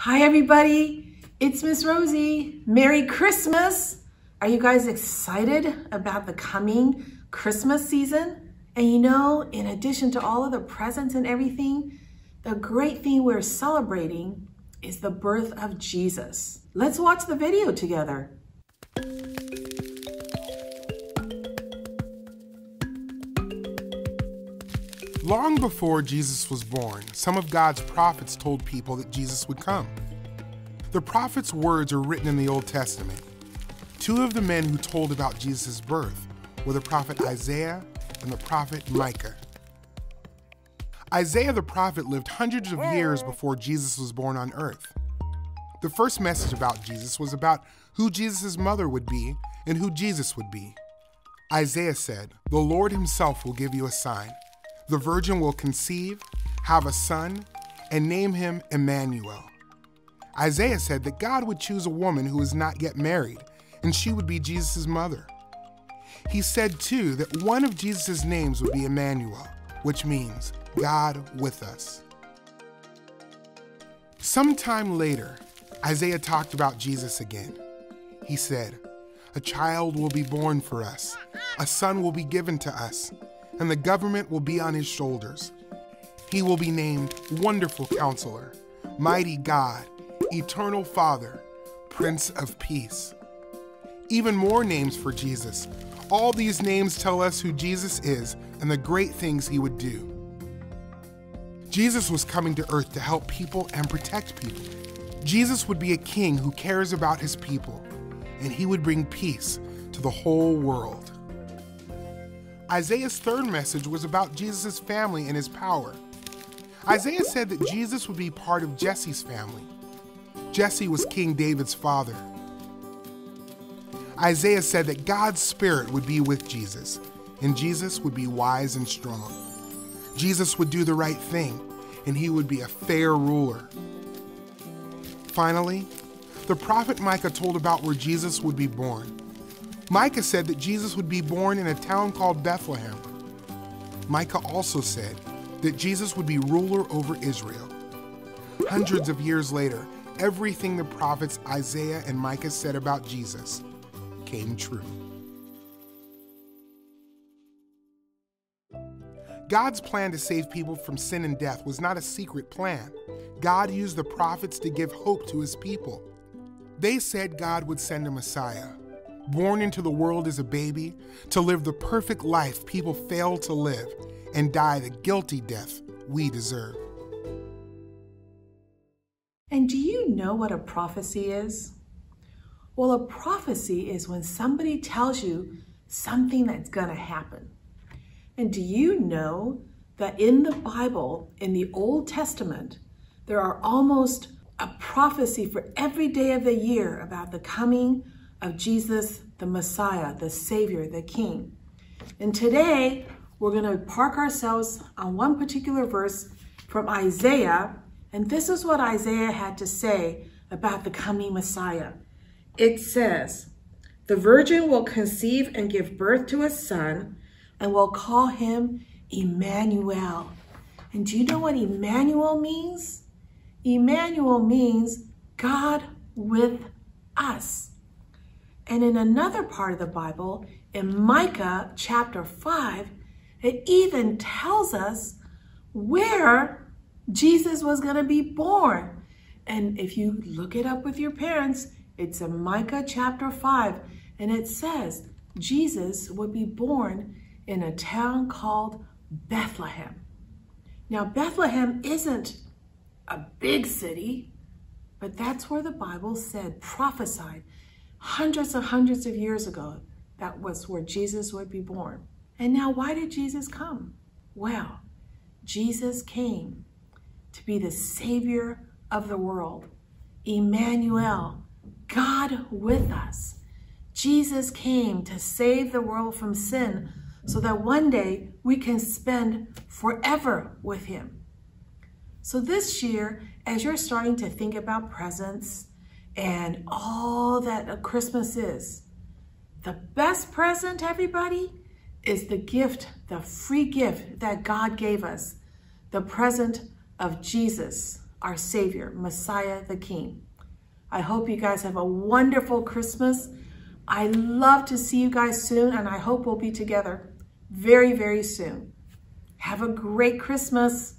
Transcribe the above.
Hi everybody, it's Miss Rosie. Merry Christmas! Are you guys excited about the coming Christmas season? And you know, in addition to all of the presents and everything, the great thing we're celebrating is the birth of Jesus. Let's watch the video together. Long before Jesus was born, some of God's prophets told people that Jesus would come. The prophets' words are written in the Old Testament. Two of the men who told about Jesus' birth were the prophet Isaiah and the prophet Micah. Isaiah the prophet lived hundreds of years before Jesus was born on earth. The first message about Jesus was about who Jesus' mother would be and who Jesus would be. Isaiah said, "The Lord himself will give you a sign. The virgin will conceive, have a son, and name him Emmanuel." Isaiah said that God would choose a woman who is not yet married, and she would be Jesus' mother. He said, too, that one of Jesus' names would be Emmanuel, which means God with us. Sometime later, Isaiah talked about Jesus again. He said, "A child will be born for us, a son will be given to us, and the government will be on his shoulders. He will be named Wonderful Counselor, Mighty God, Eternal Father, Prince of Peace." Even more names for Jesus. All these names tell us who Jesus is and the great things he would do. Jesus was coming to earth to help people and protect people. Jesus would be a king who cares about his people, and he would bring peace to the whole world. Isaiah's third message was about Jesus' family and his power. Isaiah said that Jesus would be part of Jesse's family. Jesse was King David's father. Isaiah said that God's Spirit would be with Jesus, and Jesus would be wise and strong. Jesus would do the right thing, and he would be a fair ruler. Finally, the prophet Micah told about where Jesus would be born. Micah said that Jesus would be born in a town called Bethlehem. Micah also said that Jesus would be ruler over Israel. Hundreds of years later, everything the prophets Isaiah and Micah said about Jesus came true. God's plan to save people from sin and death was not a secret plan. God used the prophets to give hope to his people. They said God would send a Messiah, born into the world as a baby, to live the perfect life people fail to live and die the guilty death we deserve. And do you know what a prophecy is? Well, a prophecy is when somebody tells you something that's going to happen. And do you know that in the Bible, in the Old Testament, there are almost a prophecy for every day of the year about the coming of Jesus, the Messiah, the Savior, the King. And today, we're going to park ourselves on one particular verse from Isaiah, and this is what Isaiah had to say about the coming Messiah. It says, "The virgin will conceive and give birth to a son, and will call him Emmanuel." And do you know what Emmanuel means? Emmanuel means God with us. And in another part of the Bible, in Micah chapter 5, it even tells us where Jesus was going to be born. And if you look it up with your parents, it's in Micah chapter 5, and it says Jesus would be born in a town called Bethlehem. Now, Bethlehem isn't a big city, but that's where the Bible said, prophesied, hundreds and hundreds of years ago, that was where Jesus would be born. And now, why did Jesus come? Well, Jesus came to be the Savior of the world. Emmanuel, God with us. Jesus came to save the world from sin so that one day we can spend forever with him. So this year, as you're starting to think about presents and all that Christmas is, the best present, everybody, is the gift, the free gift that God gave us, the present of Jesus, our Savior, Messiah the King. I hope you guys have a wonderful Christmas. I love to see you guys soon, and I hope we'll be together very, very soon. Have a great Christmas.